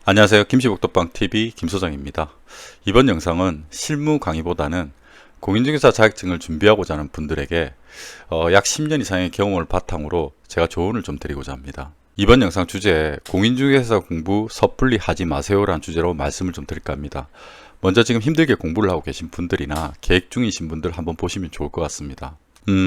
안녕하세요. 김씨복덕방TV 김소장입니다. 이번 영상은 실무 강의보다는 공인중개사 자격증을 준비하고자 하는 분들에게 약 10년 이상의 경험을 바탕으로 제가 조언을 좀 드리고자 합니다. 이번 영상 주제 공인중개사 공부 섣불리 하지 마세요 라는 주제로 말씀을 좀 드릴까 합니다. 먼저 지금 힘들게 공부를 하고 계신 분들이나 계획 중이신 분들 한번 보시면 좋을 것 같습니다.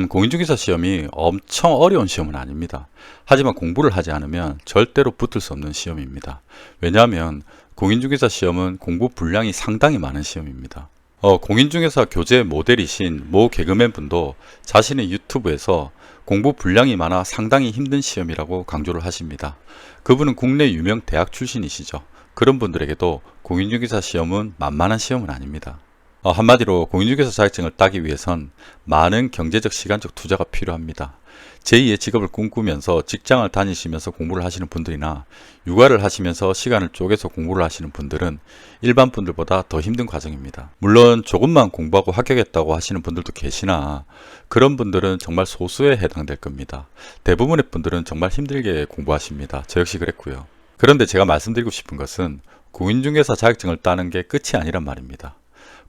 공인중개사 시험이 엄청 어려운 시험은 아닙니다. 하지만 공부를 하지 않으면 절대로 붙을 수 없는 시험입니다. 왜냐하면 공인중개사 시험은 공부 분량이 상당히 많은 시험입니다. 공인중개사 교재 모델이신 모 개그맨 분도 자신의 유튜브에서 공부 분량이 많아 상당히 힘든 시험이라고 강조를 하십니다. 그분은 국내 유명 대학 출신이시죠. 그런 분들에게도 공인중개사 시험은 만만한 시험은 아닙니다. 한마디로 공인중개사 자격증을 따기 위해선 많은 경제적 시간적 투자가 필요합니다. 제2의 직업을 꿈꾸면서 직장을 다니시면서 공부를 하시는 분들이나 육아를 하시면서 시간을 쪼개서 공부를 하시는 분들은 일반 분들보다 더 힘든 과정입니다. 물론 조금만 공부하고 합격했다고 하시는 분들도 계시나 그런 분들은 정말 소수에 해당될 겁니다. 대부분의 분들은 정말 힘들게 공부하십니다. 저 역시 그랬고요. 그런데 제가 말씀드리고 싶은 것은 공인중개사 자격증을 따는 게 끝이 아니란 말입니다.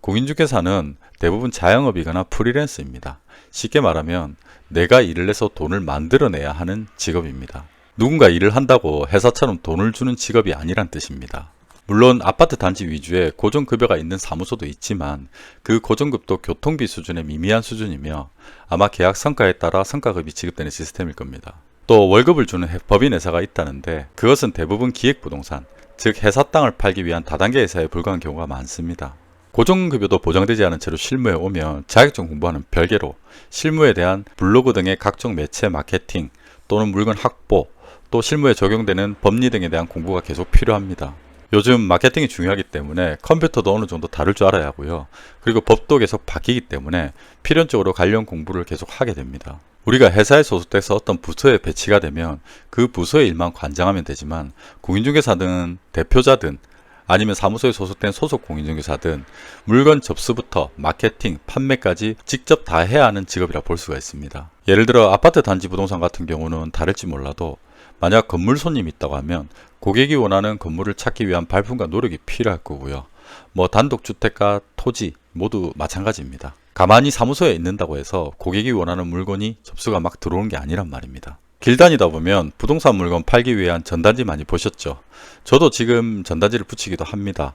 공인중개사는 대부분 자영업이거나 프리랜서입니다. 쉽게 말하면 내가 일을 해서 돈을 만들어내야 하는 직업입니다. 누군가 일을 한다고 회사처럼 돈을 주는 직업이 아니란 뜻입니다. 물론 아파트 단지 위주의 고정급여가 있는 사무소도 있지만 그 고정급도 교통비 수준의 미미한 수준이며 아마 계약 성과에 따라 성과급이 지급되는 시스템일 겁니다. 또 월급을 주는 법인 회사가 있다는데 그것은 대부분 기획부동산, 즉 회사 땅을 팔기 위한 다단계 회사에 불과한 경우가 많습니다. 고정급여도 보장되지 않은 채로 실무에 오면 자격증 공부와는 별개로 실무에 대한 블로그 등의 각종 매체 마케팅 또는 물건 확보, 또 실무에 적용되는 법리 등에 대한 공부가 계속 필요합니다. 요즘 마케팅이 중요하기 때문에 컴퓨터도 어느 정도 다룰 줄 알아야 하고요. 그리고 법도 계속 바뀌기 때문에 필연적으로 관련 공부를 계속 하게 됩니다. 우리가 회사에 소속돼서 어떤 부서에 배치가 되면 그 부서의 일만 관장하면 되지만 공인중개사든 대표자든 아니면 사무소에 소속된 소속 공인중개사든 물건 접수부터 마케팅, 판매까지 직접 다 해야 하는 직업이라 볼 수가 있습니다. 예를 들어 아파트 단지 부동산 같은 경우는 다를지 몰라도 만약 건물 손님이 있다고 하면 고객이 원하는 건물을 찾기 위한 발품과 노력이 필요할 거고요. 단독주택과 토지 모두 마찬가지입니다. 가만히 사무소에 있는다고 해서 고객이 원하는 물건이 접수가 막 들어오는 게 아니란 말입니다. 길 다니다 보면 부동산 물건 팔기 위한 전단지 많이 보셨죠? 저도 지금 전단지를 붙이기도 합니다.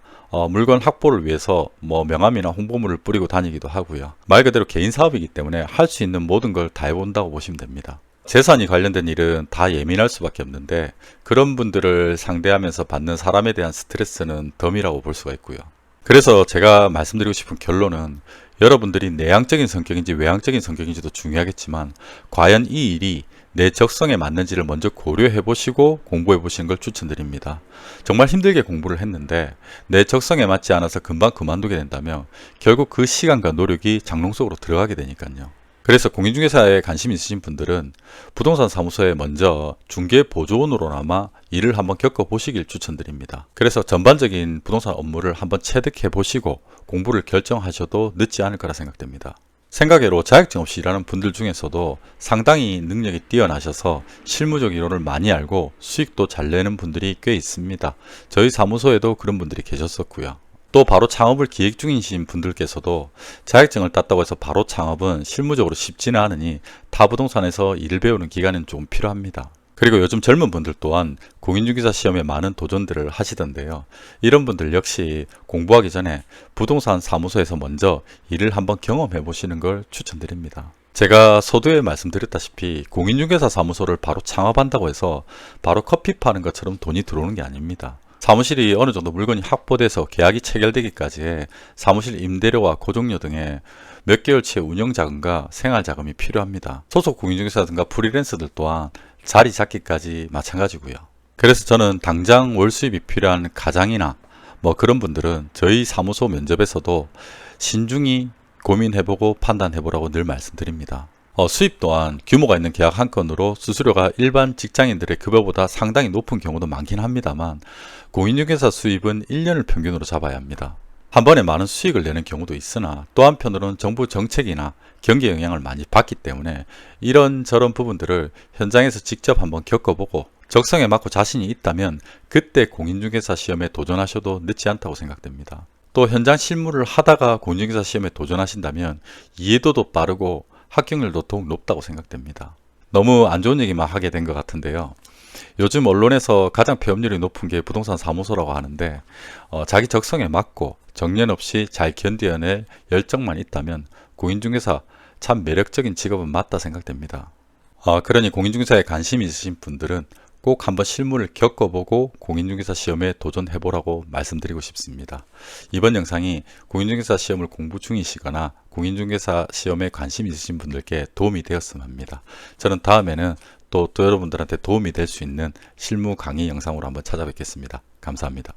물건 확보를 위해서 명함이나 홍보물을 뿌리고 다니기도 하고요. 말 그대로 개인 사업이기 때문에 할 수 있는 모든 걸 다 해본다고 보시면 됩니다. 재산이 관련된 일은 다 예민할 수밖에 없는데 그런 분들을 상대하면서 받는 사람에 대한 스트레스는 덤이라고 볼 수가 있고요. 그래서 제가 말씀드리고 싶은 결론은 여러분들이 내향적인 성격인지 외향적인 성격인지도 중요하겠지만 과연 이 일이 내 적성에 맞는지를 먼저 고려해 보시고 공부해 보시는 걸 추천드립니다. 정말 힘들게 공부를 했는데 내 적성에 맞지 않아서 금방 그만두게 된다면 결국 그 시간과 노력이 장롱 속으로 들어가게 되니까요. 그래서 공인중개사에 관심 있으신 분들은 부동산 사무소에 먼저 중개보조원으로나마 일을 한번 겪어보시길 추천드립니다. 그래서 전반적인 부동산 업무를 한번 체득해 보시고 공부를 결정하셔도 늦지 않을 거라 생각됩니다. 생각외로 자격증 없이 일하는 분들 중에서도 상당히 능력이 뛰어나셔서 실무적 이론을 많이 알고 수익도 잘 내는 분들이 꽤 있습니다. 저희 사무소에도 그런 분들이 계셨었고요. 또 바로 창업을 기획 중이신 분들께서도 자격증을 땄다고 해서 바로 창업은 실무적으로 쉽지는 않으니 타부동산에서 일을 배우는 기간은 좀 필요합니다. 그리고 요즘 젊은 분들 또한 공인중개사 시험에 많은 도전들을 하시던데요. 이런 분들 역시 공부하기 전에 부동산 사무소에서 먼저 일을 한번 경험해 보시는 걸 추천드립니다. 제가 서두에 말씀드렸다시피 공인중개사 사무소를 바로 창업한다고 해서 바로 커피 파는 것처럼 돈이 들어오는 게 아닙니다. 사무실이 어느 정도 물건이 확보돼서 계약이 체결되기까지의 사무실 임대료와 고정료 등의 몇 개월치의 운영자금과 생활자금이 필요합니다. 소속 공인중개사든가 프리랜서들 또한 자리 잡기까지 마찬가지고요. 그래서 저는 당장 월 수입이 필요한 가장이나 그런 분들은 저희 사무소 면접에서도 신중히 고민해보고 판단해보라고 늘 말씀드립니다. 수입 또한 규모가 있는 계약 한 건으로 수수료가 일반 직장인들의 급여보다 상당히 높은 경우도 많긴 합니다만 공인중개사 수입은 1년을 평균으로 잡아야 합니다. 한 번에 많은 수익을 내는 경우도 있으나 또 한편으로는 정부 정책이나 경기 영향을 많이 받기 때문에 이런저런 부분들을 현장에서 직접 한번 겪어보고 적성에 맞고 자신이 있다면 그때 공인중개사 시험에 도전하셔도 늦지 않다고 생각됩니다. 또 현장 실무를 하다가 공인중개사 시험에 도전하신다면 이해도도 빠르고 합격률도 더욱 높다고 생각됩니다. 너무 안 좋은 얘기만 하게 된 것 같은데요. 요즘 언론에서 가장 폐업률이 높은 게 부동산 사무소라고 하는데 자기 적성에 맞고 정년 없이 잘 견뎌낼 열정만 있다면 공인중개사 참 매력적인 직업은 맞다 생각됩니다. 그러니 공인중개사에 관심이 있으신 분들은 꼭 한번 실무를 겪어보고 공인중개사 시험에 도전해보라고 말씀드리고 싶습니다. 이번 영상이 공인중개사 시험을 공부 중이시거나 공인중개사 시험에 관심 있으신 분들께 도움이 되었으면 합니다. 저는 다음에는 또 여러분들한테 도움이 될 수 있는 실무 강의 영상으로 한번 찾아뵙겠습니다. 감사합니다.